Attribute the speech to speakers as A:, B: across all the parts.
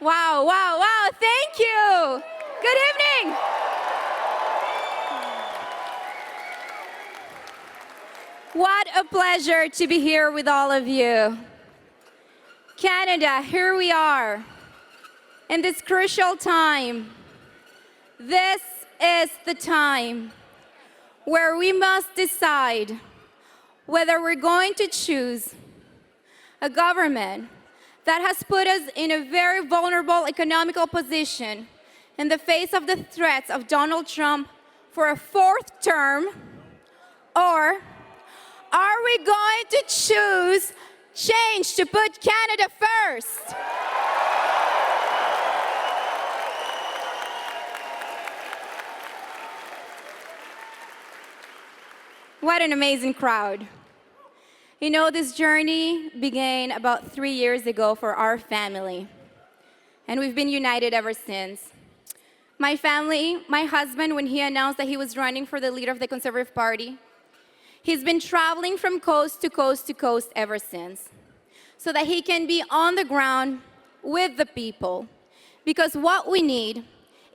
A: Wow, wow, wow. Thank you. Good evening. What a pleasure to be here with all of you. Canada, here we are. In this crucial time, this is the time where we must decide whether we're going to choose a government that has put us in a very vulnerable economical position in the face of the threats of Donald Trump for a fourth term, or are we going to choose change to put Canada first? What an amazing crowd. You know, this journey began about 3 years ago for our family, and we've been united ever since. My family, my husband, when he announced that he was running for the leader of the Conservative Party, he's been traveling from coast to coast to coast ever since, so that he can be on the ground with the people. Because what we need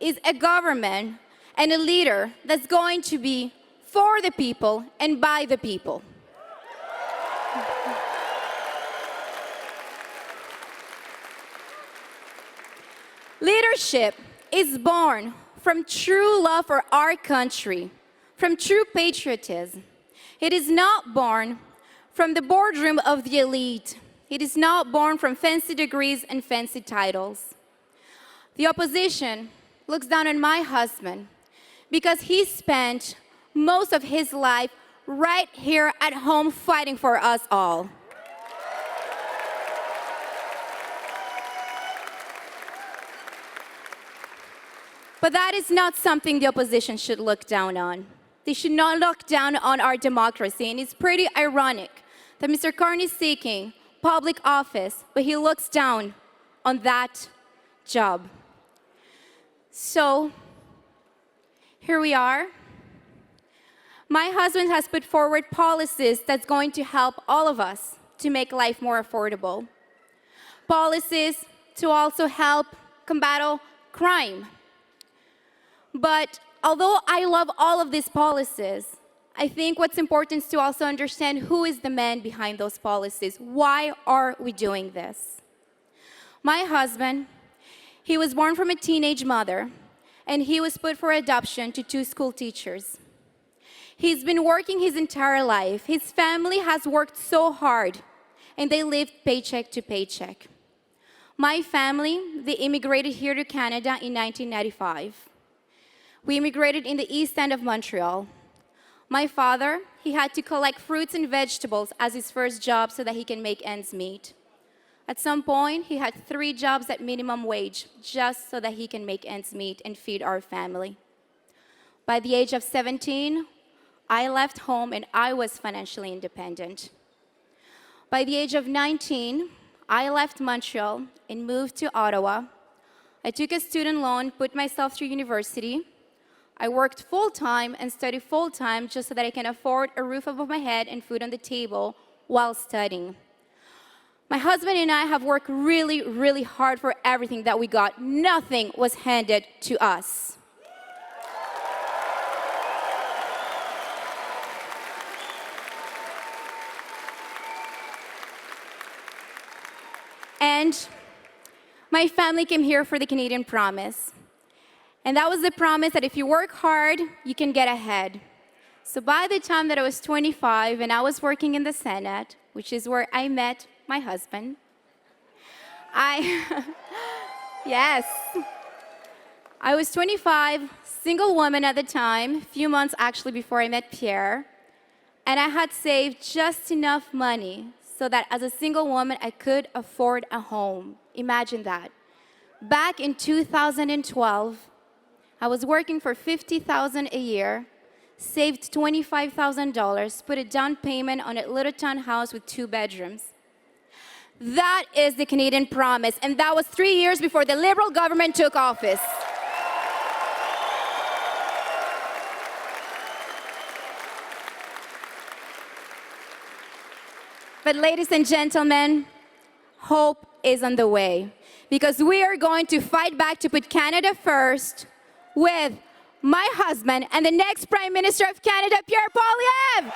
A: is a government and a leader that's going to be for the people and by the people. Leadership is born from true love for our country, from true patriotism. It is not born from the boardroom of the elite. It is not born from fancy degrees and fancy titles. The opposition looks down on my husband because he spent most of his life right here at home fighting for us all. But that is not something the opposition should look down on. They should not look down on our democracy. And it's pretty ironic that Mr. Carney is seeking public office, but he looks down on that job. So here we are. My husband has put forward policies that's going to help all of us to make life more affordable. Policies to also help combat crime. But although I love all of these policies, I think what's important is to also understand who is the man behind those policies. Why are we doing this? My husband, he was born from a teenage mother, and he was put for adoption to 2 school teachers. He's been working his entire life. His family has worked so hard, and they lived paycheck to paycheck. My family, they immigrated here to Canada in 1995. We immigrated in the east end of Montreal. My father, he had to collect fruits and vegetables as his first job so that he can make ends meet. At some point, he had 3 jobs at minimum wage just so that he can make ends meet and feed our family. By the age of 17, I left home and I was financially independent. By the age of 19, I left Montreal and moved to Ottawa. I took a student loan, put myself through university. I worked full-time and studied full-time just so that I can afford a roof above my head and food on the table while studying. My husband and I have worked really, really hard for everything that we got. Nothing was handed to us. And my family came here for the Canadian Promise. And that was the promise that if you work hard, you can get ahead. So by the time that I was 25 and I was working in the Senate, which is where I met my husband, yes, I was 25, single woman at the time, a few months actually before I met Pierre, and I had saved just enough money so that as a single woman, I could afford a home. Imagine that. Back in 2012, I was working for $50,000 a year, saved $25,000, put a down payment on a little townhouse with 2 bedrooms. That is the Canadian Promise, and that was 3 years before the Liberal government took office. But ladies and gentlemen, hope is on the way. Because we are going to fight back to put Canada first with my husband and the next Prime Minister of Canada, Pierre Poilievre.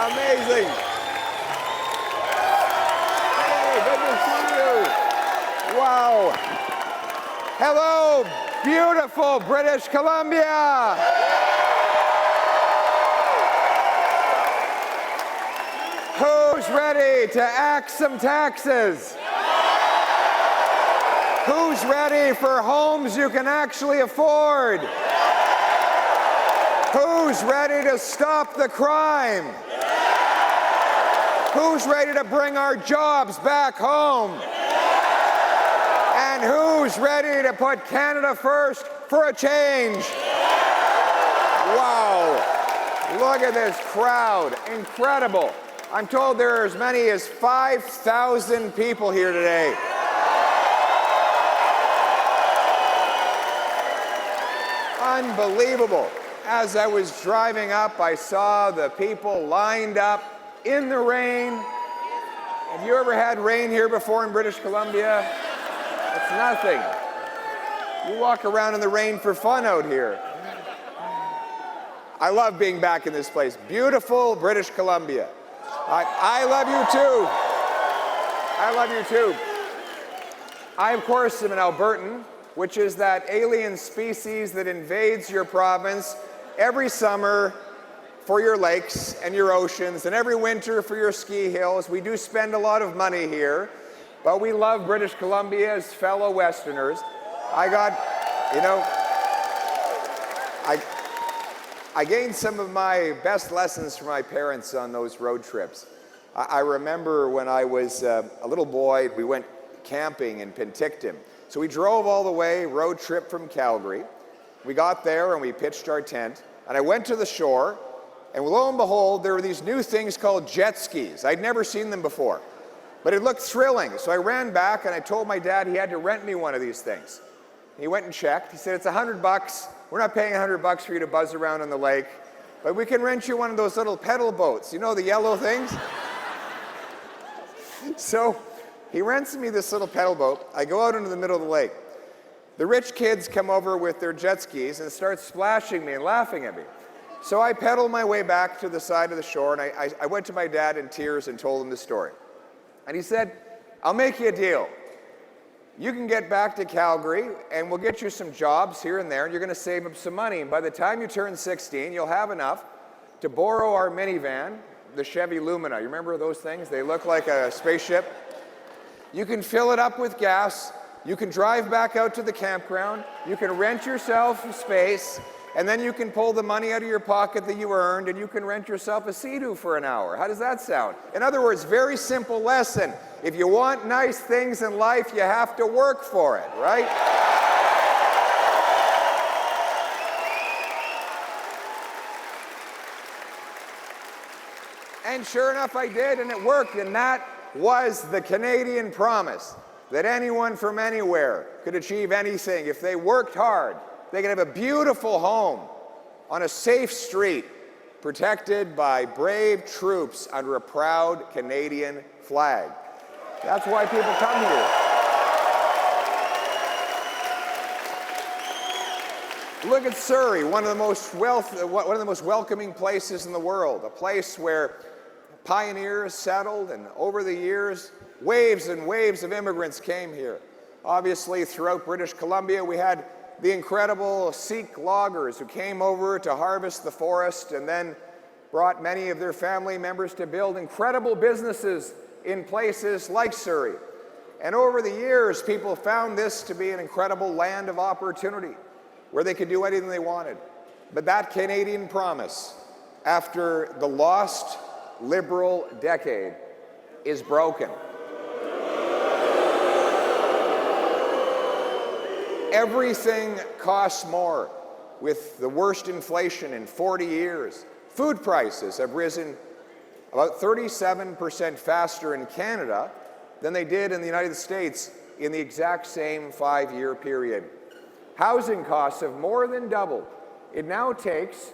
B: Amazing. Hey, good to see you. Wow. Hello, beautiful British Columbia. Who's ready to axe some taxes? Who's ready for homes you can actually afford? Who's ready to stop the crime? Who's ready to bring our jobs back home? And who's ready to put Canada first for a change? Wow. Look at this crowd. Incredible. I'm told there are as many as 5,000 people here today. Unbelievable. As I was driving up, I saw the people lined up in the rain. Have you ever had rain here before in British Columbia? It's nothing. You walk around in the rain for fun out here. I love being back in this place. Beautiful British Columbia. I love you too. I love you too. I, of course, am an Albertan, which is that alien species that invades your province every summer for your lakes and your oceans, and every winter for your ski hills. We do spend a lot of money here, but we love British Columbia as fellow Westerners. I gained some of my best lessons from my parents on those road trips. I remember when I was a little boy, we went camping in Penticton. So we drove all the way, road trip from Calgary. We got there and we pitched our tent, and I went to the shore, and lo and behold, there were these new things called jet skis. I'd never seen them before, but it looked thrilling. So I ran back and I told my dad he had to rent me one of these things. He went and checked. He said, it's $100. We're not paying $100 for you to buzz around on the lake, but we can rent you one of those little pedal boats. You know, the yellow things? So he rents me this little pedal boat. I go out into the middle of the lake. The rich kids come over with their jet skis and start splashing me and laughing at me. So I pedaled my way back to the side of the shore, and I went to my dad in tears and told him the story. And he said, I'll make you a deal. You can get back to Calgary, and we'll get you some jobs here and there, and you're going to save up some money. And by the time you turn 16, you'll have enough to borrow our minivan, the Chevy Lumina. You remember those things? They look like a spaceship. You can fill it up with gas. You can drive back out to the campground. You can rent yourself space. and then you can pull the money out of your pocket that you earned and you can rent yourself a Sea-Doo for an hour. How does that sound? In other words, very simple lesson. If you want nice things in life, you have to work for it, right? And sure enough, I did, and it worked. And that was the Canadian promise, that anyone from anywhere could achieve anything. If they worked hard, they could have a beautiful home on a safe street, protected by brave troops under a proud Canadian flag. That's why people come here. Look at Surrey, one of the most welcoming places in the world, a place where pioneers settled, and over the years, waves and waves of immigrants came here. Obviously, throughout British Columbia, we had the incredible Sikh loggers who came over to harvest the forest and then brought many of their family members to build incredible businesses in places like Surrey. And over the years, people found this to be an incredible land of opportunity where they could do anything they wanted. But that Canadian promise, after the lost Liberal decade, is broken. Everything costs more, with the worst inflation in 40 years. Food prices have risen about 37% faster in Canada than they did in the United States in the exact same 5-year period. Housing costs have more than doubled. It now takes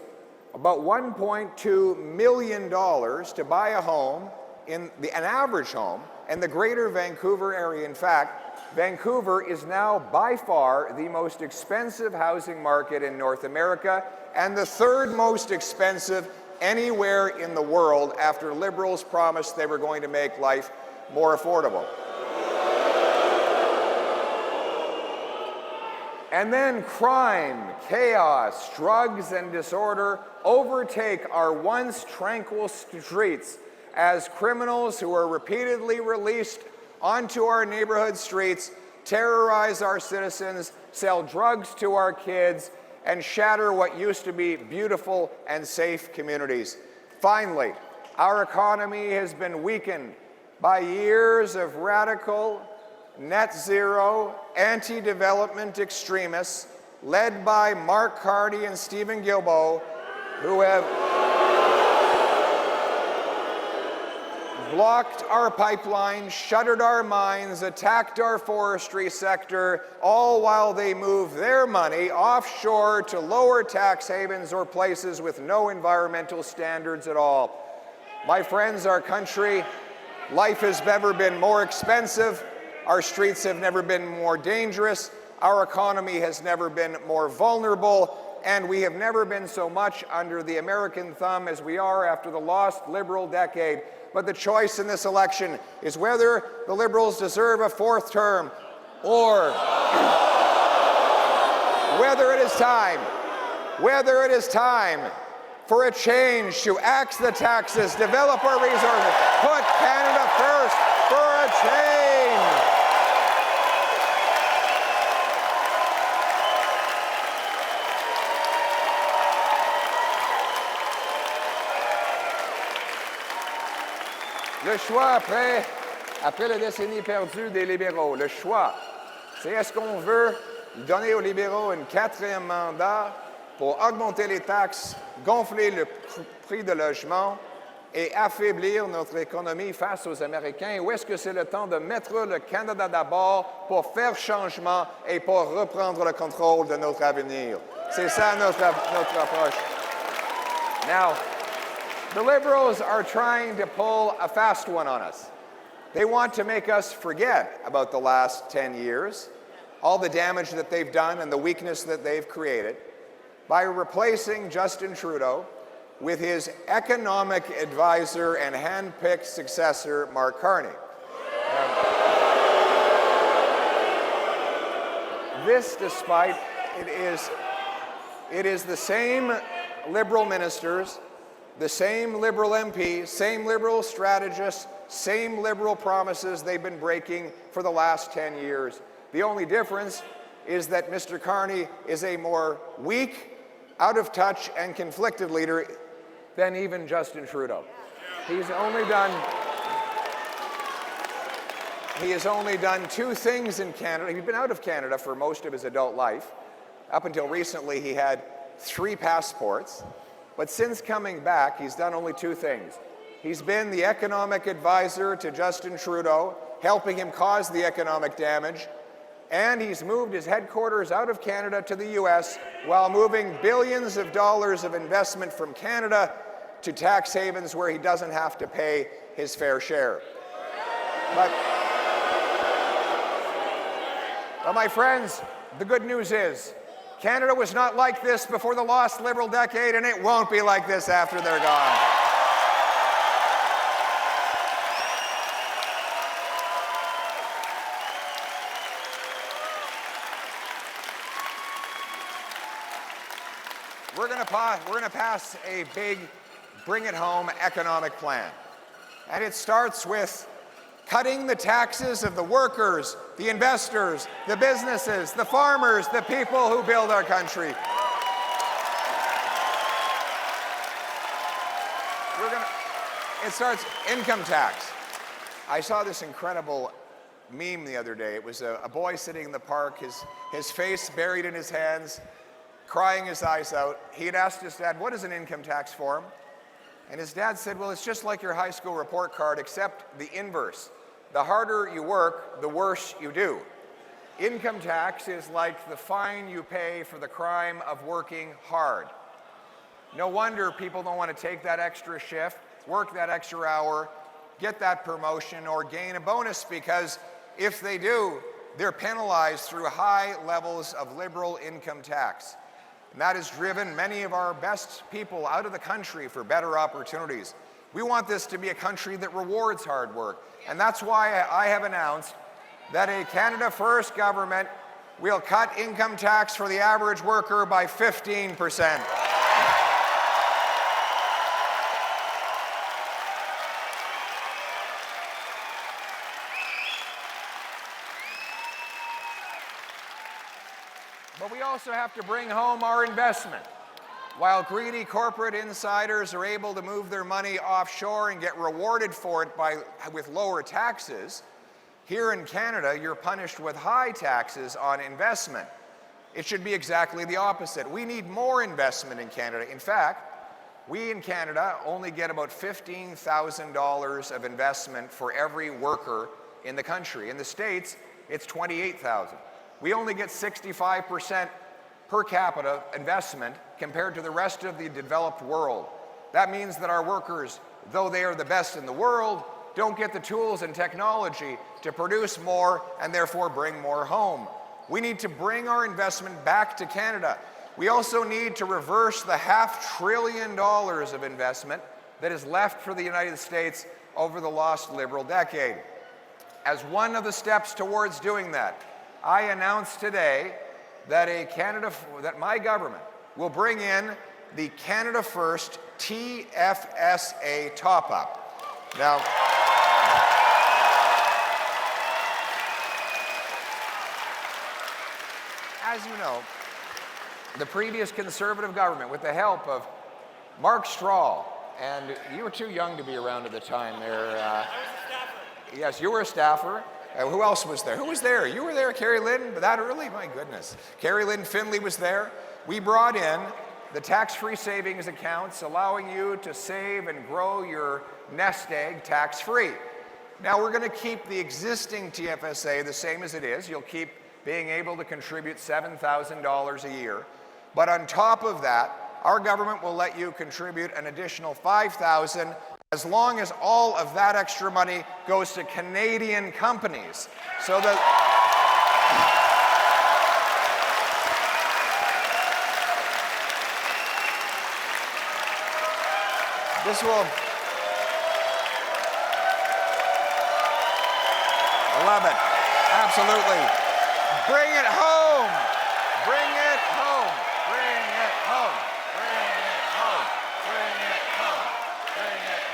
B: about $1.2 million to buy a home, an average home, in the greater Vancouver area. In fact, Vancouver is now by far the most expensive housing market in North America and the third most expensive anywhere in the world after Liberals promised they were going to make life more affordable. And then crime, chaos, drugs, and disorder overtake our once tranquil streets as criminals who are repeatedly released onto our neighborhood streets terrorize our citizens, sell drugs to our kids, and shatter what used to be beautiful and safe communities. Finally, our economy has been weakened by years of radical, net zero, anti-development extremists led by Mark Carney and Stephen Guilbeault, who have blocked our pipelines, shuttered our mines, attacked our forestry sector, all while they move their money offshore to lower tax havens or places with no environmental standards at all. My friends, our country, life has never been more expensive, our streets have never been more dangerous, our economy has never been more vulnerable, and we have never been so much under the American thumb as we are after the lost Liberal decade. But the choice in this election is whether the Liberals deserve a fourth term or whether it is time for a change to axe the taxes, develop our resources, put Canada first for a change. Le choix après la décennie perdue des libéraux, le choix, c'est est-ce qu'on veut donner aux libéraux un 4e mandat pour augmenter les taxes, gonfler le prix de logement et affaiblir notre économie face aux Américains, ou est-ce que c'est le temps de mettre le Canada d'abord pour faire changement et pour reprendre le contrôle de notre avenir? C'est ça notre approche. Now, the Liberals are trying to pull a fast one on us. They want to make us forget about the last 10 years, all the damage that they've done and the weakness that they've created, by replacing Justin Trudeau with his economic advisor and hand-picked successor, Mark Carney. This, despite it is the same Liberal ministers, the same Liberal MPs, same Liberal strategists, same Liberal promises they've been breaking for the last 10 years. The only difference is that Mr. Carney is a more weak, out of touch and conflicted leader than even Justin Trudeau. He has only done two things in Canada. He's been out of Canada for most of his adult life. Up until recently, he had 3 passports. But since coming back, he's done only 2 things. He's been the economic advisor to Justin Trudeau, helping him cause the economic damage, and he's moved his headquarters out of Canada to the US while moving billions of dollars of investment from Canada to tax havens where he doesn't have to pay his fair share. But my friends, the good news is Canada was not like this before the lost Liberal decade, and it won't be like this after they're gone. We're going to pass a big bring-it-home economic plan. And it starts with cutting the taxes of the workers, the investors, the businesses, the farmers, the people who build our country. It starts income tax. I saw this incredible meme the other day. It was a boy sitting in the park, his face buried in his hands, crying his eyes out. He had asked his dad, what is an income tax form? And his dad said, well, it's just like your high school report card, except the inverse. The harder you work, the worse you do. Income tax is like the fine you pay for the crime of working hard. No wonder people don't want to take that extra shift, work that extra hour, get that promotion, or gain a bonus, because if they do, they're penalized through high levels of liberal income tax. And that has driven many of our best people out of the country for better opportunities. We want this to be a country that rewards hard work. And that's why I have announced that a Canada First government will cut income tax for the average worker by 15%. But we also have to bring home our investment. While greedy corporate insiders are able to move their money offshore and get rewarded for it with lower taxes, here in Canada, you're punished with high taxes on investment. It should be exactly the opposite. We need more investment in Canada. In fact, we in Canada only get about $15,000 of investment for every worker in the country. In the States, it's $28,000. We only get 65% per capita investment compared to the rest of the developed world. That means that our workers, though they are the best in the world, don't get the tools and technology to produce more and therefore bring more home. We need to bring our investment back to Canada. We also need to reverse the $500 billion of investment that is left for the United States over the lost Liberal decade. As one of the steps towards doing that, I announced today that that my government will bring in the Canada First TFSA top-up. Now, as you know, the previous Conservative government, with the help of Mark Strahl, and you were too young to be around at the time there. I was a staffer. Yes, you were a staffer. Who else was there? Who was there? You were there, Carrie Lynn? That early? My goodness. Carrie Lynn Finley was there. We brought in the tax-free savings accounts, allowing you to save and grow your nest egg tax-free. Now we're going to keep the existing TFSA the same as it is. You'll keep being able to contribute $7,000 a year. But on top of that, our government will let you contribute an additional $5,000 as long as all of that extra money goes to Canadian companies. So that this will... I love it. Absolutely. Bring it home. Bring it home. Bring it home. Bring it home. Bring it home. Bring it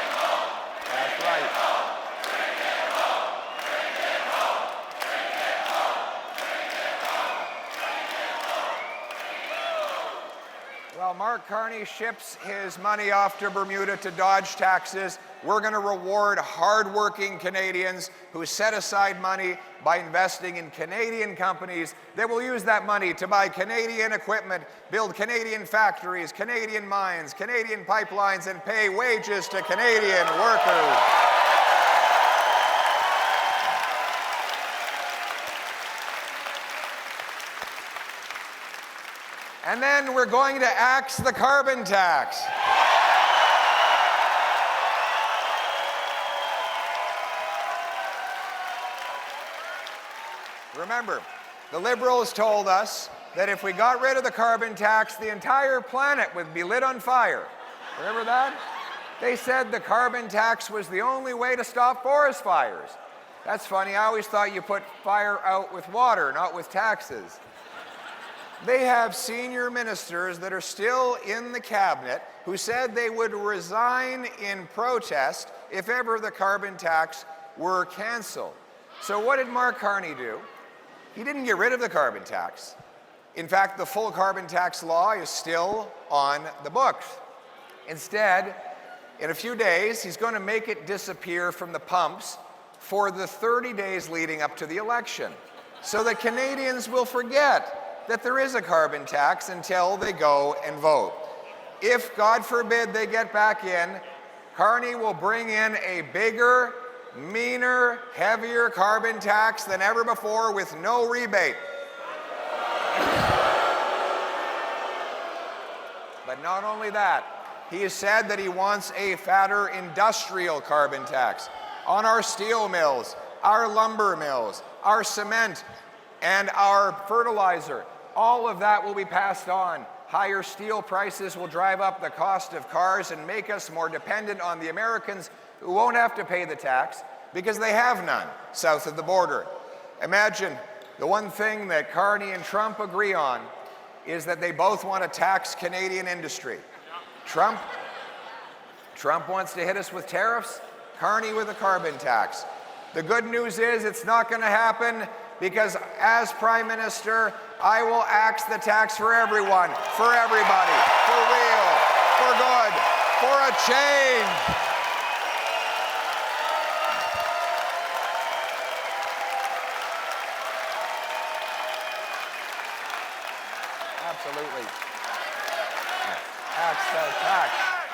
B: home. That's right. Mark Carney ships his money off to Bermuda to dodge taxes, we're going to reward hardworking Canadians who set aside money by investing in Canadian companies that will use that money to buy Canadian equipment, build Canadian factories, Canadian mines, Canadian pipelines, and pay wages to Canadian workers. And then we're going to axe the carbon tax. Remember, the Liberals told us that if we got rid of the carbon tax, the entire planet would be lit on fire. Remember that? They said the carbon tax was the only way to stop forest fires. That's funny. I always thought you put fire out with water, not with taxes. They have senior ministers that are still in the cabinet who said they would resign in protest if ever the carbon tax were canceled. So what did Mark Carney do? He didn't get rid of the carbon tax. In fact, the full carbon tax law is still on the books. Instead, in a few days, he's going to make it disappear from the pumps for the 30 days leading up to the election, so that Canadians will forget that there is a carbon tax until they go and vote. If, God forbid, they get back in, Carney will bring in a bigger, meaner, heavier carbon tax than ever before with no rebate. But not only that, he has said that he wants a fatter industrial carbon tax on our steel mills, our lumber mills, our cement, and our fertilizer. All of that will be passed on. Higher steel prices will drive up the cost of cars and make us more dependent on the Americans who won't have to pay the tax because they have none south of the border. Imagine the one thing that Carney and Trump agree on is that they both want to tax Canadian industry. Trump wants to hit us with tariffs, Carney with a carbon tax. The good news is it's not going to happen because as Prime Minister, I will axe the tax for everyone, for everybody, for real, for good, for a change. Absolutely. Axe the tax,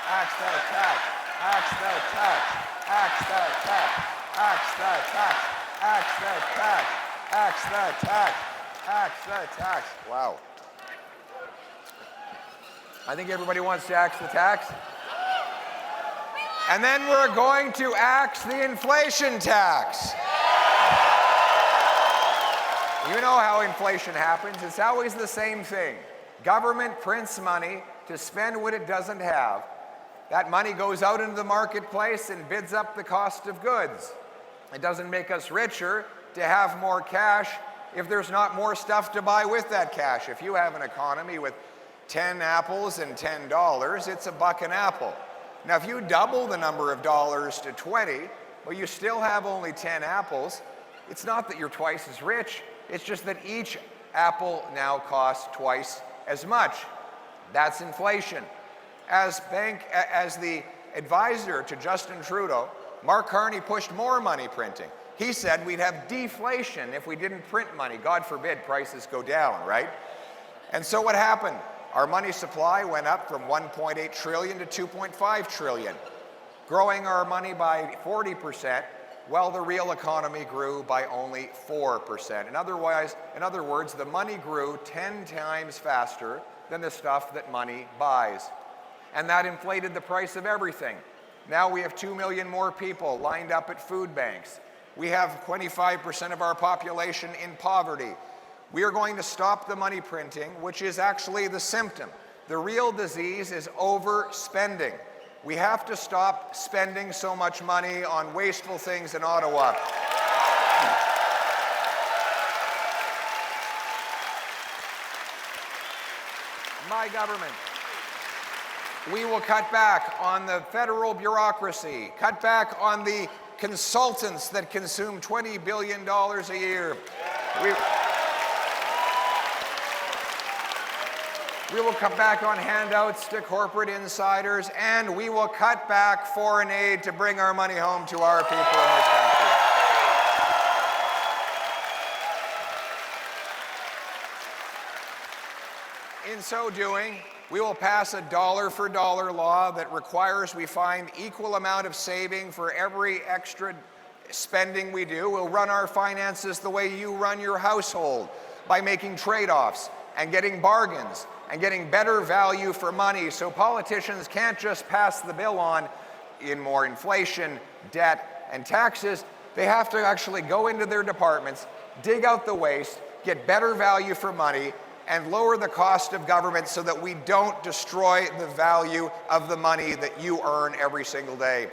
B: axe the tax, axe the tax, axe the tax, axe the tax, axe the tax, axe the tax, axe the tax. Wow. I think everybody wants to axe the tax. And then we're going to axe the inflation tax. You know how inflation happens. It's always the same thing. Government prints money to spend what it doesn't have. That money goes out into the marketplace and bids up the cost of goods. It doesn't make us richer to have more cash if there's not more stuff to buy with that cash. If you have an economy with 10 apples and $10, it's $1 an apple. Now, if you double the number of dollars to 20, but you still have only 10 apples, it's not that you're twice as rich, it's just that each apple now costs twice as much. That's inflation. As the advisor to Justin Trudeau, Mark Carney pushed more money printing. He said we'd have deflation if we didn't print money. God forbid prices go down, right? And so what happened? Our money supply went up from 1.8 trillion to 2.5 trillion, growing our money by 40%, while the real economy grew by only 4%. In other words, the money grew 10 times faster than the stuff that money buys. And that inflated the price of everything. Now we have 2 million more people lined up at food banks. We have 25% of our population in poverty. We are going to stop the money printing, which is actually the symptom. The real disease is overspending. We have to stop spending so much money on wasteful things in Ottawa. My government, we will cut back on the federal bureaucracy, cut back on the consultants that consume $20 billion a year. We will cut back on handouts to corporate insiders, and we will cut back foreign aid to bring our money home to our people in this country. In so doing, we will pass a dollar-for-dollar law that requires we find equal amount of saving for every extra spending we do. We'll run our finances the way you run your household, by making trade-offs and getting bargains and getting better value for money, so politicians can't just pass the bill on in more inflation, debt, and taxes. They have to actually go into their departments, dig out the waste, get better value for money, and lower the cost of government so that we don't destroy the value of the money that you earn every single day.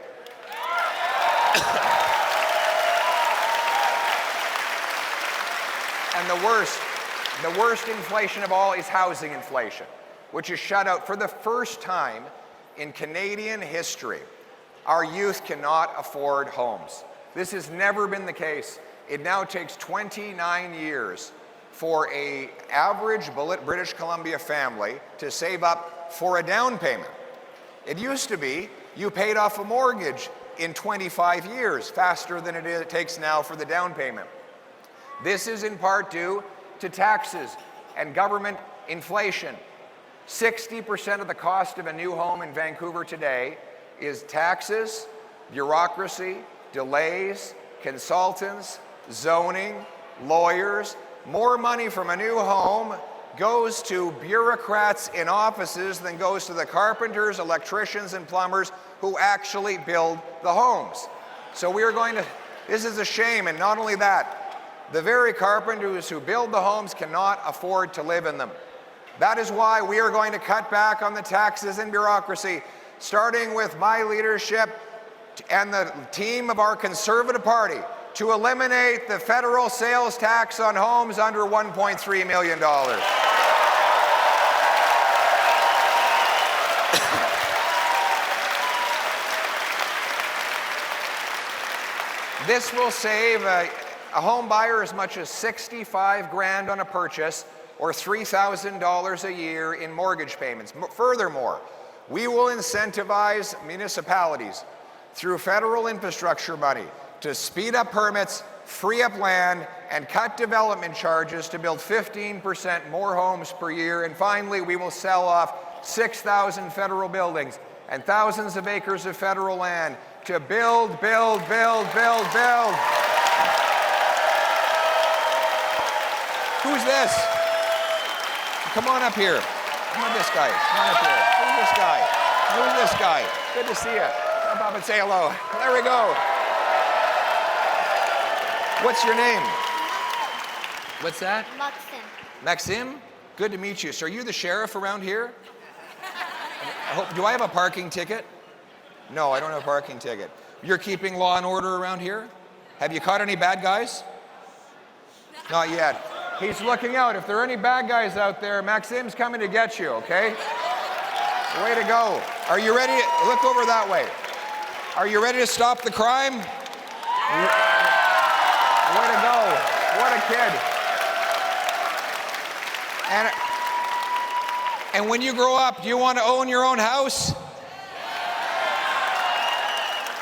B: And the worst inflation of all is housing inflation, which is shut out for the first time in Canadian history. Our youth cannot afford homes. This has never been the case. It now takes 29 years for an average British Columbia family to save up for a down payment. It used to be you paid off a mortgage in 25 years, faster than it takes now for the down payment. This is in part due to taxes and government inflation. 60% of the cost of a new home in Vancouver today is taxes, bureaucracy, delays, consultants, zoning, lawyers. More money from a new home goes to bureaucrats in offices than goes to the carpenters, electricians, and plumbers who actually build the homes. So this is a shame, and not only that, the very carpenters who build the homes cannot afford to live in them. That is why we are going to cut back on the taxes and bureaucracy, starting with my leadership and the team of our Conservative Party, to eliminate the federal sales tax on homes under $1.3 million. This will save a home buyer as much as $65,000 on a purchase, or $3,000 a year in mortgage payments. Furthermore, we will incentivize municipalities through federal infrastructure money to speed up permits, free up land, and cut development charges to build 15% more homes per year. And finally, we will sell off 6,000 federal buildings and thousands of acres of federal land to build. Who's this? Come on up here. Come on, this guy. Come on up here. Who's this guy? Who's this guy? Good to see you. Come up and say hello. There we go. What's your name? What's that?
C: Maxim.
B: Maxim? Good to meet you. So are you the sheriff around here? Do I have a parking ticket? No, I don't have a parking ticket. You're keeping law and order around here? Have you caught any bad guys? Not yet. He's looking out. If there are any bad guys out there, Maxim's coming to get you, okay? Way to go. Are you ready? Look over that way. Are you ready to stop the crime? Way to go. What a kid. And when you grow up, do you want to own your own house?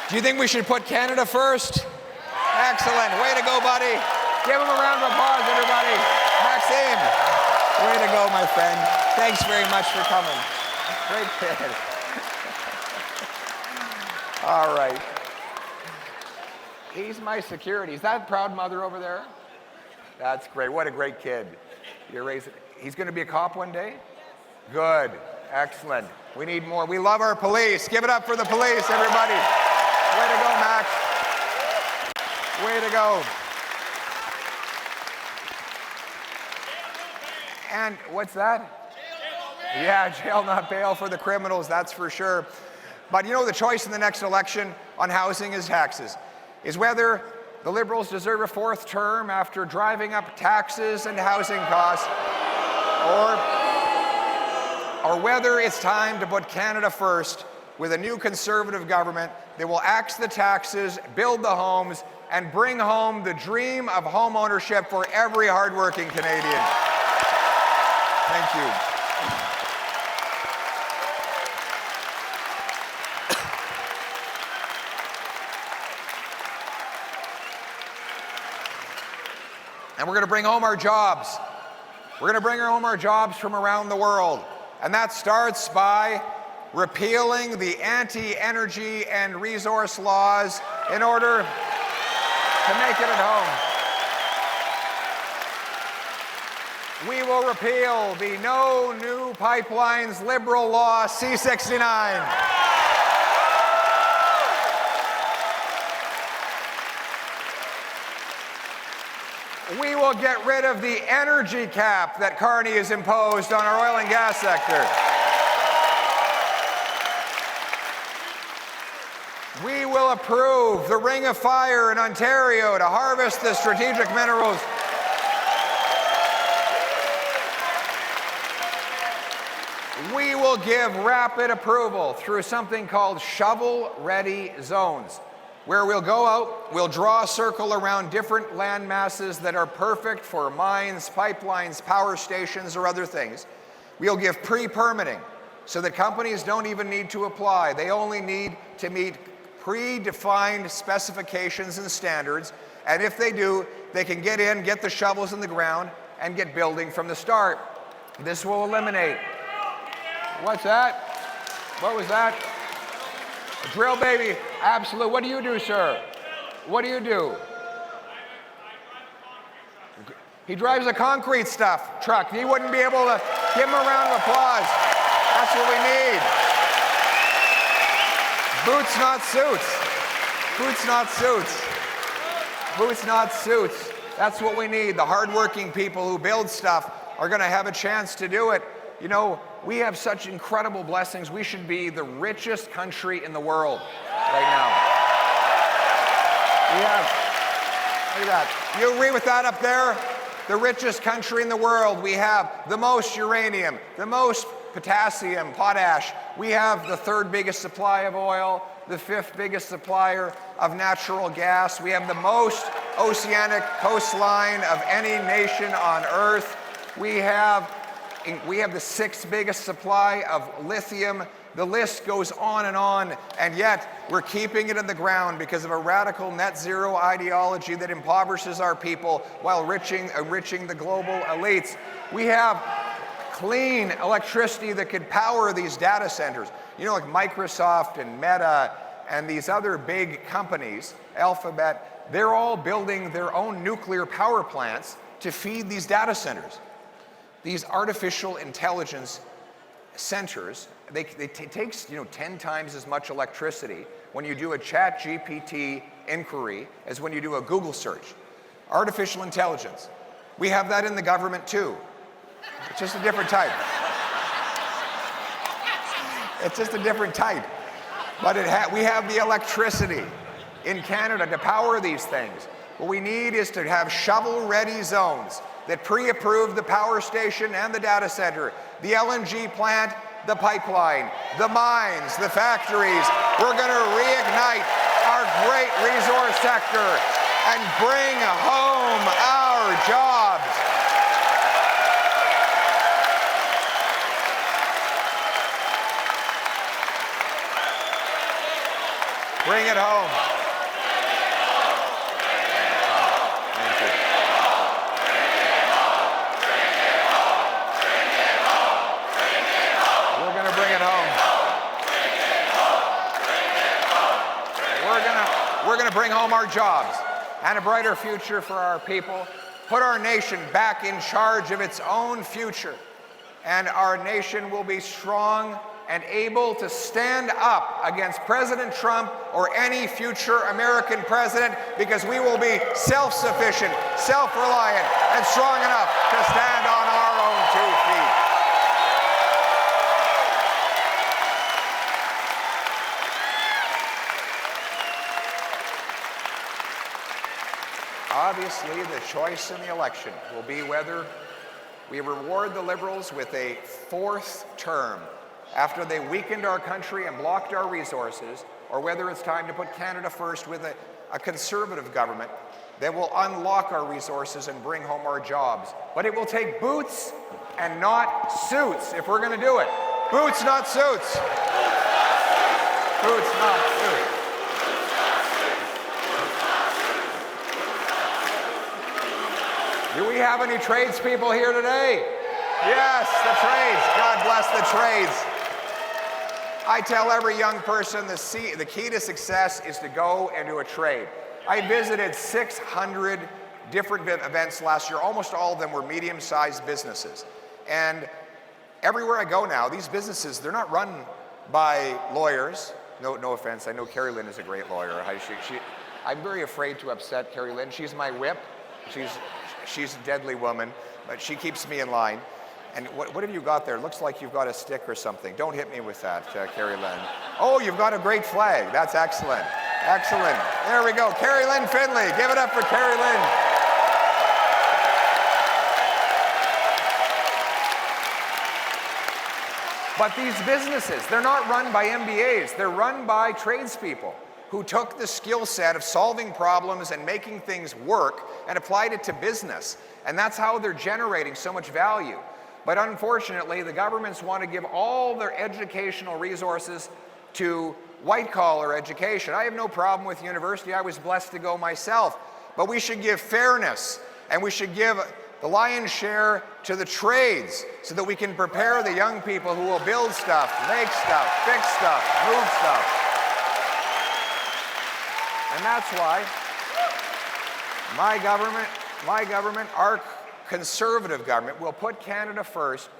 B: Do you think we should put Canada first? Excellent. Way to go, buddy. Give him a round of applause, everybody. Maxim. Way to go, my friend. Thanks very much for coming. Great kid. All right. He's my security. Is that proud mother over there? That's great. What a great kid. You're raising. He's going to be a cop one day? Good. Excellent. We need more. We love our police. Give it up for the police, everybody. Way to go, Max. Way to go. And what's that? Yeah, jail, not bail for the criminals, that's for sure. But you know, the choice in the next election on housing is taxes. Is whether the Liberals deserve a fourth term after driving up taxes and housing costs, or whether it's time to put Canada first with a new Conservative government that will axe the taxes, build the homes, and bring home the dream of home ownership for every hardworking Canadian. Thank you. And we're going to bring home our jobs. We're going to bring home our jobs from around the world. And that starts by repealing the anti-energy and resource laws in order to make it at home. We will repeal the No New Pipelines Liberal Law C-69. We will get rid of the energy cap that Carney has imposed on our oil and gas sector. We will approve the Ring of Fire in Ontario to harvest the strategic minerals. We will give rapid approval through something called shovel-ready zones, where we'll go out, we'll draw a circle around different land masses that are perfect for mines, pipelines, power stations, or other things. We'll give pre-permitting so that companies don't even need to apply. They only need to meet predefined specifications and standards, and if they do, they can get in, get the shovels in the ground, and get building from the start. This will eliminate. What's that? What was that? Drill baby, absolute. What do you do, sir? What do you do? He drives a concrete truck. He wouldn't be able to give him a round of applause. That's what we need. Boots, not suits. Boots, not suits. Boots, not suits. That's what we need. The hardworking people who build stuff are going to have a chance to do it. You know, we have such incredible blessings. We should be the richest country in the world right now. Look at that. You agree with that up there? The richest country in the world. We have the most uranium, the most potassium, potash. We have the third biggest supply of oil, the fifth biggest supplier of natural gas. We have the most oceanic coastline of any nation on Earth. We have the sixth biggest supply of lithium. The list goes on, and yet we're keeping it in the ground because of a radical net zero ideology that impoverishes our people while enriching the global elites. We have clean electricity that could power these data centers. You know, like Microsoft and Meta and these other big companies, Alphabet, they're all building their own nuclear power plants to feed these data centers. These artificial intelligence centers, it takes 10 times as much electricity when you do a ChatGPT inquiry as when you do a Google search. Artificial intelligence. We have that in the government too. It's just a different type. It's just a different type. But we have the electricity in Canada to power these things. What we need is to have shovel-ready zones that pre-approve the power station and the data center, the LNG plant, the pipeline, the mines, the factories. We're going to reignite our great resource sector and bring home our jobs. Bring it home. Thank you. We're going to bring it home. We're going to bring home our jobs and a brighter future for our people. Put our nation back in charge of its own future. And our nation will be strong and able to stand up against President Trump or any future American president, because we will be self-sufficient, self-reliant, and strong enough to stand on our own 2 feet. Obviously, the choice in the election will be whether we reward the Liberals with a 4th term after they weakened our country and blocked our resources, or whether it's time to put Canada first with a conservative government that will unlock our resources and bring home our jobs. But it will take boots and not suits if we're going to do it. Boots, not suits. Boots, not suits. have any tradespeople here today? Yes, the trades. God bless the trades. I tell every young person the key to success is to go into a trade. I visited 600 different events last year. Almost all of them were medium-sized businesses. And everywhere I go now, these businesses, they're not run by lawyers. No offense, I know Carrie Lynn is a great lawyer. I'm very afraid to upset Carrie Lynn. She's my whip. She's a deadly woman, but she keeps me in line. And what have you got there? It looks like you've got a stick or something. Don't hit me with that, Carrie Lynn. Oh, you've got a great flag. That's excellent. Excellent. There we go. Carrie Lynn Finley. Give it up for Carrie Lynn. But these businesses, they're not run by MBAs. They're run by tradespeople who took the skill set of solving problems and making things work and applied it to business. And that's how they're generating so much value. But unfortunately, the governments want to give all their educational resources to white-collar education. I have no problem with university. I was blessed to go myself. But we should give fairness, and we should give the lion's share to the trades so that we can prepare the young people who will build stuff, make stuff, fix stuff, move stuff. And that's why my government, our conservative government, will put Canada first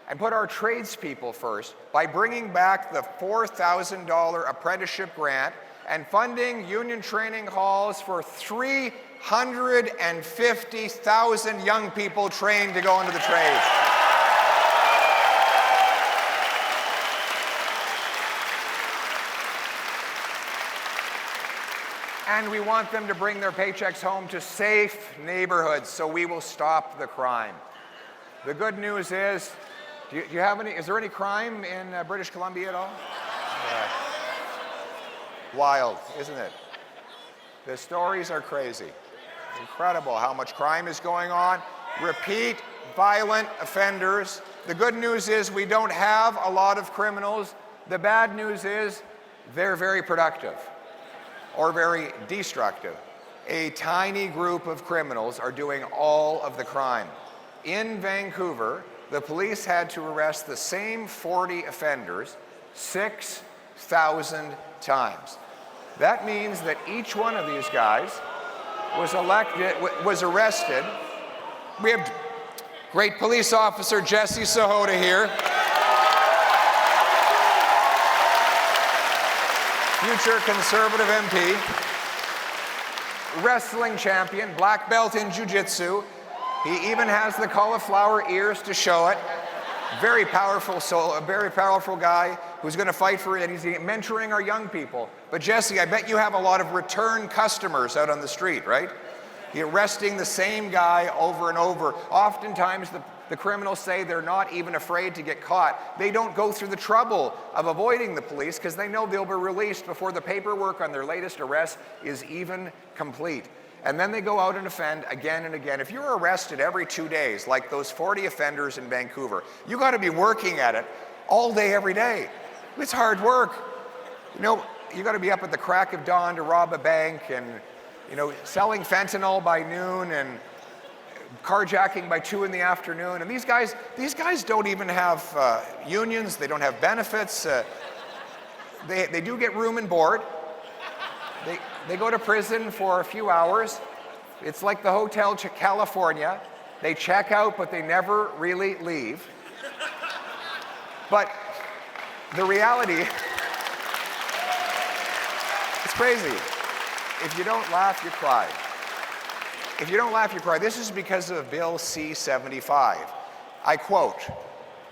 B: and put our tradespeople first by bringing back the $4,000 apprenticeship grant and funding union training halls for 350,000 young people trained to go into the trades. And we want them to bring their paychecks home to safe neighborhoods so we will stop the crime. The good news is, is there any crime in British Columbia at all? Wild, isn't it? The stories are crazy. Incredible how much crime is going on. Repeat violent offenders. The good news is we don't have a lot of criminals. The bad news is they're very productive or very destructive. A tiny group of criminals are doing all of the crime. In Vancouver, the police had to arrest the same 40 offenders 6,000 times. That means that each one of these guys was arrested. We have great police officer Jesse Sahota here. Future Conservative MP, wrestling champion, black belt in jiu-jitsu. He even has the cauliflower ears to show it. Very powerful soul, a very powerful guy who's going to fight for it, and he's mentoring our young people. But Jesse, I bet you have a lot of return customers out on the street, right? You're arresting the same guy over and over. Oftentimes the criminals say they're not even afraid to get caught. They don't go through the trouble of avoiding the police because they know they'll be released before the paperwork on their latest arrest is even complete. And then they go out and offend again and again. If you're arrested every 2 days, like those 40 offenders in Vancouver, you got to be working at it all day, every day. It's hard work. You know, you got to be up at the crack of dawn to rob a bank, and selling fentanyl by noon and carjacking by 2 in the afternoon. And these guys don't even have unions. They don't have benefits. They do get room and board. They go to prison for a few hours. It's like the Hotel California. They check out, but they never really leave. But the reality, it's crazy. If you don't laugh, you cry. If you don't laugh, you cry. This is because of Bill C-75. I quote,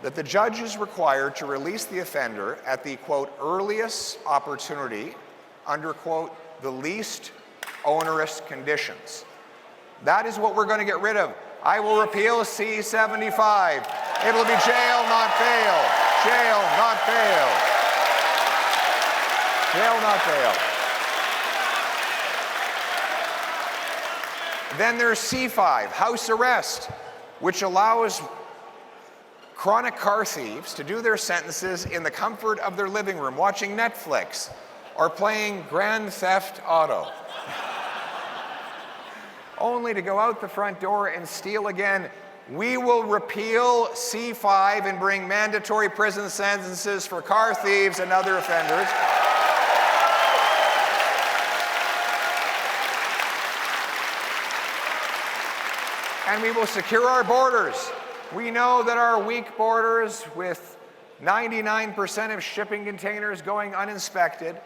B: that the judge is required to release the offender at the, quote, earliest opportunity under, quote, the least onerous conditions. That is what we're going to get rid of. I will repeal C-75. It'll be jail, not bail. Jail, not bail. Jail, not bail. Then there's C-5, house arrest, which allows chronic car thieves to do their sentences in the comfort of their living room, watching Netflix or playing Grand Theft Auto. only to go out the front door and steal again. We will repeal C5 and bring mandatory prison sentences for car thieves and other offenders. And we will secure our borders. We know that our weak borders, with 99% of shipping containers going uninspected,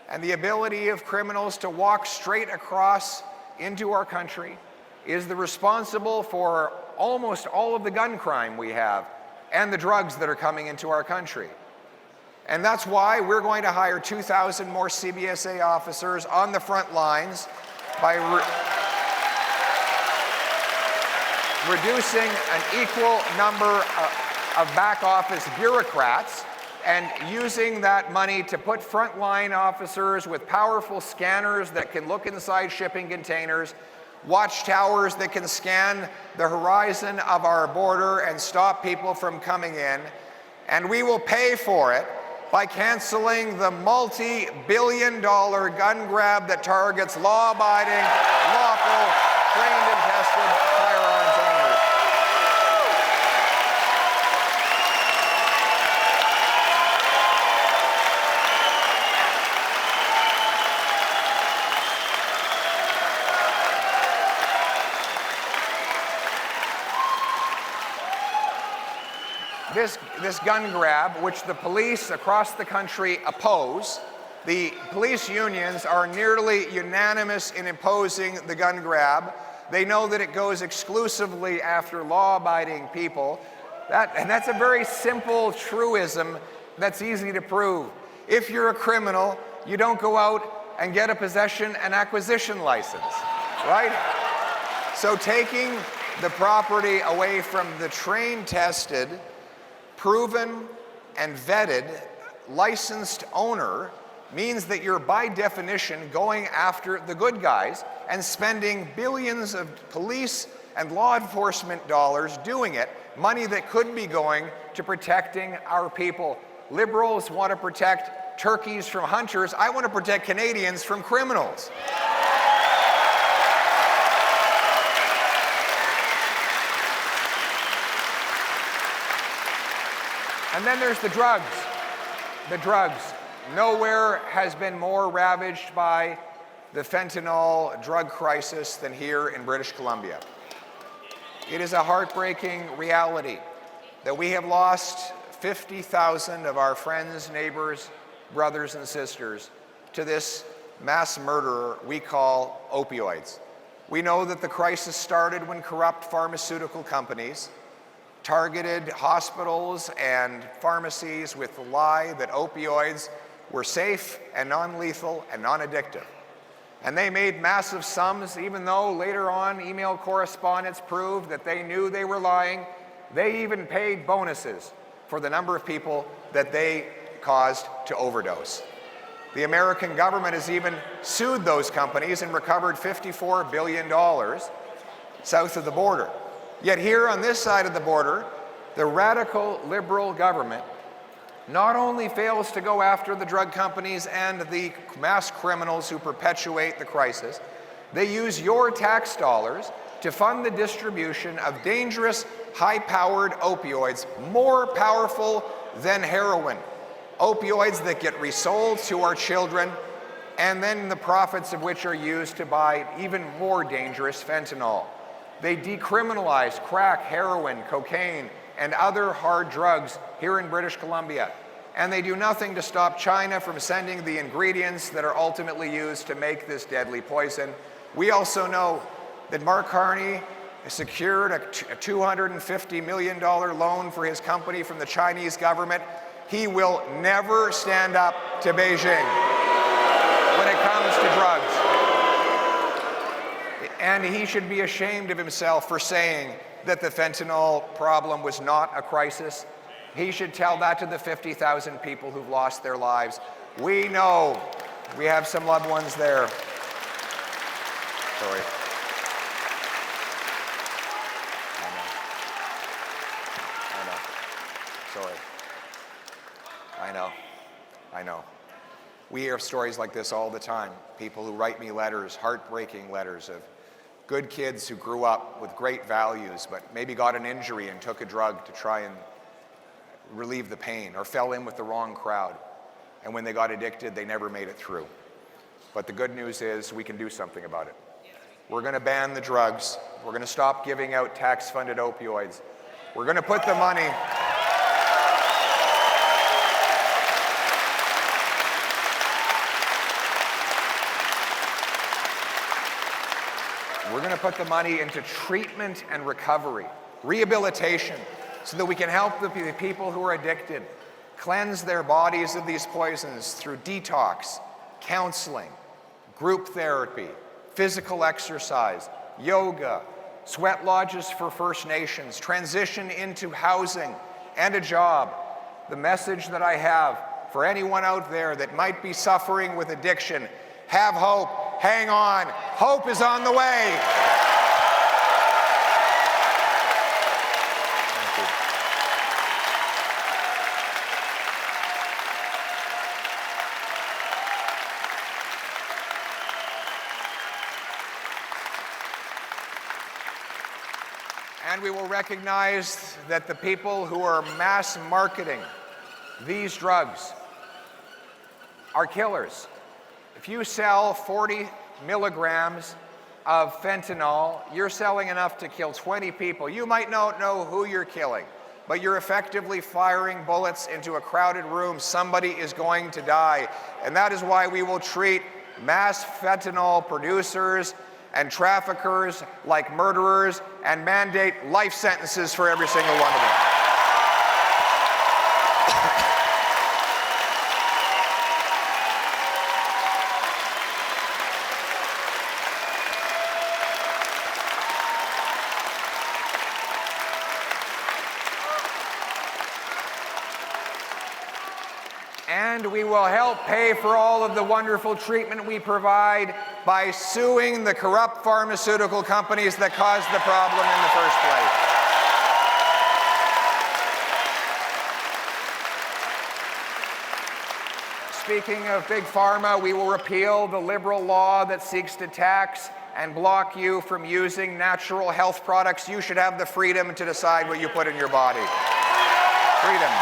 B: and the ability of criminals to walk straight across into our country, is the responsible for almost all of the gun crime we have and the drugs that are coming into our country. And that's why we're going to hire 2,000 more CBSA officers on the front lines by reducing an equal number of back office bureaucrats and using that money to put frontline officers with powerful scanners that can look inside shipping containers, watchtowers that can scan the horizon of our border and stop people from coming in. And we will pay for it by canceling the multi-billion-dollar gun grab that targets law-abiding, lawful, trained and tested firearms owners. This gun grab, which the police across the country oppose, the police unions are nearly unanimous in imposing the gun grab. They know that it goes exclusively after law-abiding people. And that's a very simple truism that's easy to prove. If you're a criminal, you don't go out and get a possession and acquisition license, right? So taking the property away from the trained-tested, proven and vetted licensed owner means that you're by definition going after the good guys and spending billions of police and law enforcement dollars doing it, money that could be going to protecting our people. Liberals want to protect turkeys from hunters. I want to protect Canadians from criminals. And then there's the drugs. The drugs. Nowhere has been more ravaged by the fentanyl drug crisis than here in British Columbia. It is a heartbreaking reality that we have lost 50,000 of our friends, neighbors, brothers, and sisters to this mass murderer we call opioids. We know that the crisis started when corrupt pharmaceutical companies targeted hospitals and pharmacies with the lie that opioids were safe and non-lethal and non-addictive. And they made massive sums, even though later on email correspondence proved that they knew they were lying. They even paid bonuses for the number of people that they caused to overdose. The American government has even sued those companies and recovered $54 billion south of the border. Yet here on this side of the border, the radical liberal government not only fails to go after the drug companies and the mass criminals who perpetuate the crisis, they use your tax dollars to fund the distribution of dangerous, high-powered opioids, more powerful than heroin. Opioids that get resold to our children, and then the profits of which are used to buy even more dangerous fentanyl. They decriminalize crack, heroin, cocaine, and other hard drugs here in British Columbia. And they do nothing to stop China from sending the ingredients that are ultimately used to make this deadly poison. We also know that Mark Carney has secured a $250 million loan for his company from the Chinese government. He will never stand up to Beijing when it comes to drugs. And he should be ashamed of himself for saying that the fentanyl problem was not a crisis. He should tell that to the 50,000 people who've lost their lives. We know we have some loved ones there. Sorry. I know. Sorry. I know. We hear stories like this all the time. People who write me letters, heartbreaking letters of good kids who grew up with great values, but maybe got an injury and took a drug to try and relieve the pain, or fell in with the wrong crowd. And when they got addicted, they never made it through. But the good news is we can do something about it. We're going to ban the drugs. We're going to stop giving out tax-funded opioids. We're going to put the money... We're going to put the money into treatment and recovery, rehabilitation, so that we can help the people who are addicted cleanse their bodies of these poisons through detox, counseling, group therapy, physical exercise, yoga, sweat lodges for First Nations, transition into housing and a job. The message that I have for anyone out there that might be suffering with addiction: have hope, hang on, hope is on the way. Thank you. And we will recognize that the people who are mass marketing these drugs are killers. If you sell 40 milligrams of fentanyl, you're selling enough to kill 20 people. You might not know who you're killing, but you're effectively firing bullets into a crowded room. Somebody is going to die. And that is why we will treat mass fentanyl producers and traffickers like murderers and mandate life sentences for every single one of them. And we will help pay for all of the wonderful treatment we provide by suing the corrupt pharmaceutical companies that caused the problem in the first place. Speaking of Big Pharma, we will repeal the Liberal law that seeks to tax and block you from using natural health products. You should have the freedom to decide what you put in your body. Freedom.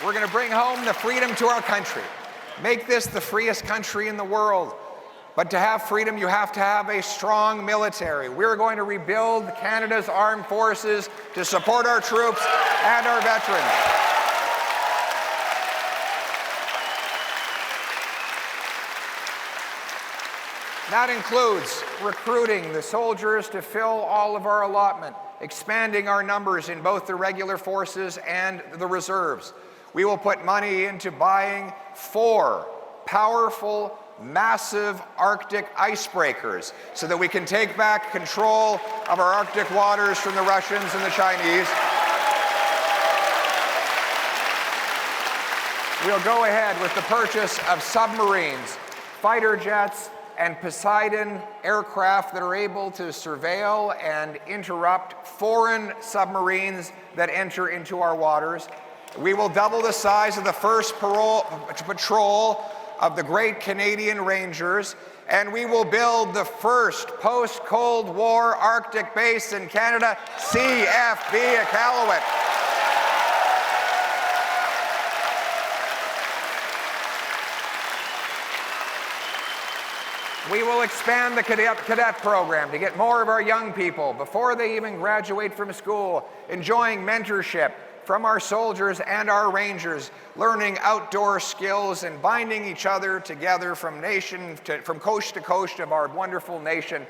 B: We're going to bring home the freedom to our country. Make this the freest country in the world. But to have freedom, you have to have a strong military. We're going to rebuild Canada's armed forces to support our troops and our veterans. That includes recruiting the soldiers to fill all of our allotment, expanding our numbers in both the regular forces and the reserves. We will put money into buying 4 powerful, massive Arctic icebreakers so that we can take back control of our Arctic waters from the Russians and the Chinese. We'll go ahead with the purchase of submarines, fighter jets, and Poseidon aircraft that are able to surveil and interrupt foreign submarines that enter into our waters. We will double the size of the first patrol of the Great Canadian Rangers, and we will build the first post-Cold War Arctic base in Canada, CFB Iqaluit. We will expand the cadet program to get more of our young people, before they even graduate from school, enjoying mentorship from our soldiers and our Rangers, learning outdoor skills and binding each other together from coast to coast of our wonderful nation.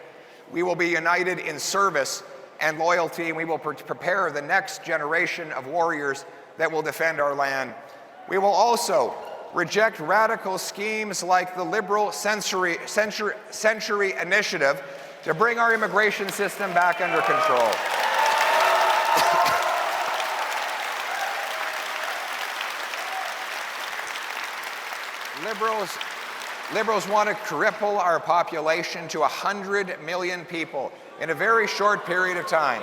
B: We will be united in service and loyalty, and we will prepare the next generation of warriors that will defend our land. We will also reject radical schemes like the Liberal Century Initiative to bring our immigration system back under control. Liberals want to cripple our population to 100 million people in a very short period of time.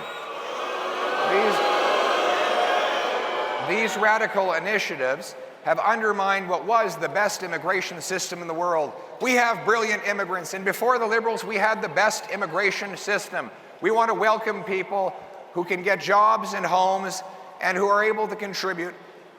B: These radical initiatives have undermined what was the best immigration system in the world. We have brilliant immigrants, and before the Liberals, we had the best immigration system. We want to welcome people who can get jobs and homes and who are able to contribute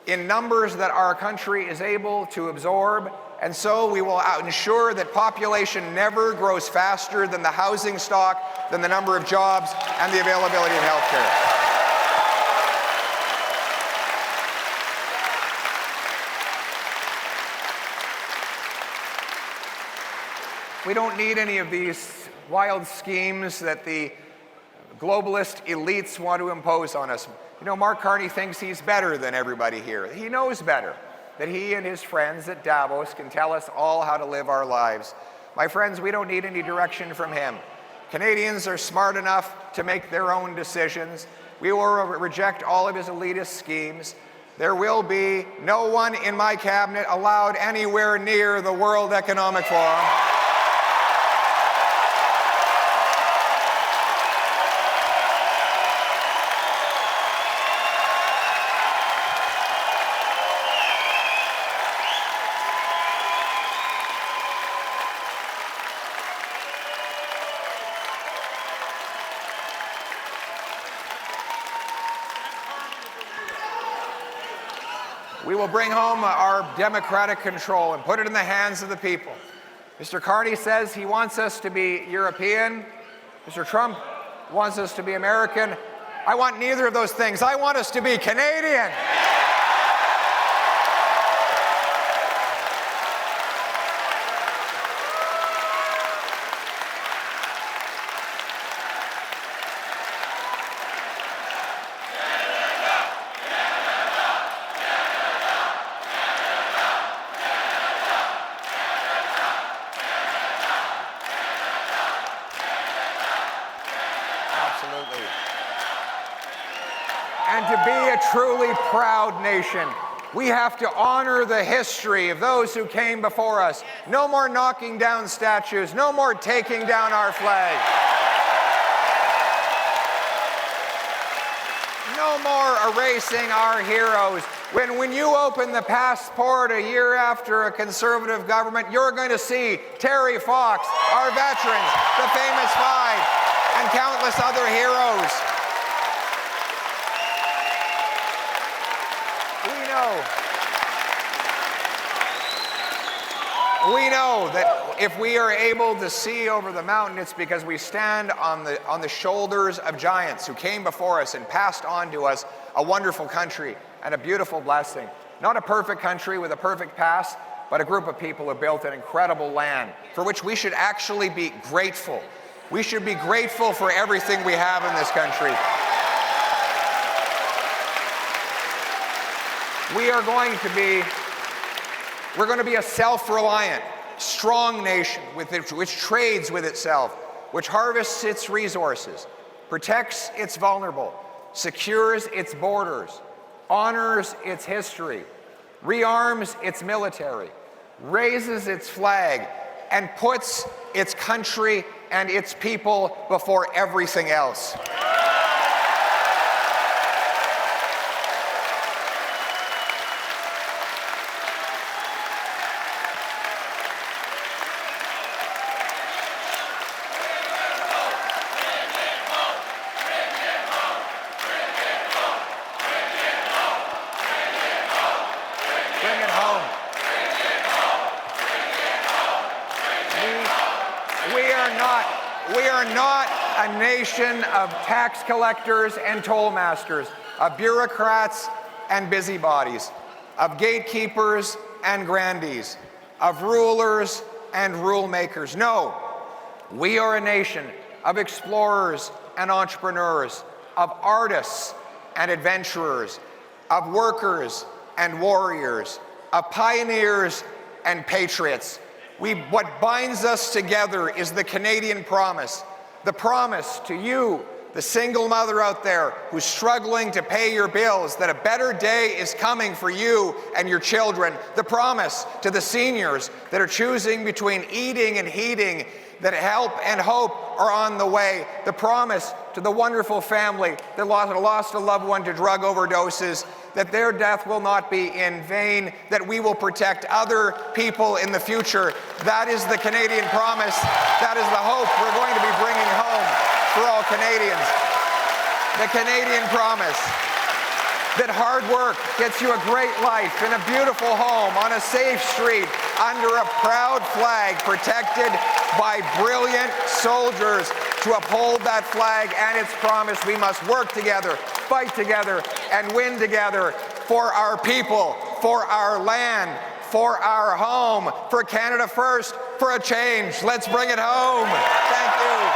B: in numbers that our country is able to absorb. And so we will ensure that population never grows faster than the housing stock, than the number of jobs, and the availability of health care. We don't need any of these wild schemes that the globalist elites want to impose on us. You know, Mark Carney thinks he's better than everybody here. He knows better, that he and his friends at Davos can tell us all how to live our lives. My friends, we don't need any direction from him. Canadians are smart enough to make their own decisions. We will reject all of his elitist schemes. There will be no one in my cabinet allowed anywhere near the World Economic Forum. We will bring home our democratic control and put it in the hands of the people. Mr. Carney says he wants us to be European. Mr. Trump wants us to be American. I want neither of those things. I want us to be Canadian. Absolutely. And to be a truly proud nation, we have to honor the history of those who came before us. No more knocking down statues, no more taking down our flag. No more erasing our heroes. When you open the passport a year after a Conservative government, you're going to see Terry Fox, our veterans, the famous five, and countless other heroes. We know that if we are able to see over the mountain, it's because we stand on the shoulders of giants who came before us and passed on to us a wonderful country and a beautiful blessing. Not a perfect country with a perfect past, but a group of people who built an incredible land for which we should actually be grateful. We should be grateful for everything we have in this country. We're going to be a self-reliant, strong nation which trades with itself, which harvests its resources, protects its vulnerable, secures its borders, honors its history, rearms its military, raises its flag, and puts its country and its people before everything else. We are not a nation of tax collectors and toll masters, of bureaucrats and busybodies, of gatekeepers and grandees, of rulers and rule makers. No, we are a nation of explorers and entrepreneurs, of artists and adventurers, of workers and warriors, of pioneers and patriots. What binds us together is the Canadian promise. The promise to you, the single mother out there who's struggling to pay your bills, that a better day is coming for you and your children. The promise to the seniors that are choosing between eating and heating, that help and hope are on the way. The promise to the wonderful family that lost a loved one to drug overdoses, that their death will not be in vain, that we will protect other people in the future. That is the Canadian promise. That is the hope we're going to be bringing home for all Canadians. The Canadian promise that hard work gets you a great life in a beautiful home on a safe street under a proud flag protected by brilliant soldiers. To uphold that flag and its promise, we must work together, fight together, and win together for our people, for our land, for our home, for Canada first, for a change. Let's bring it home. Thank you.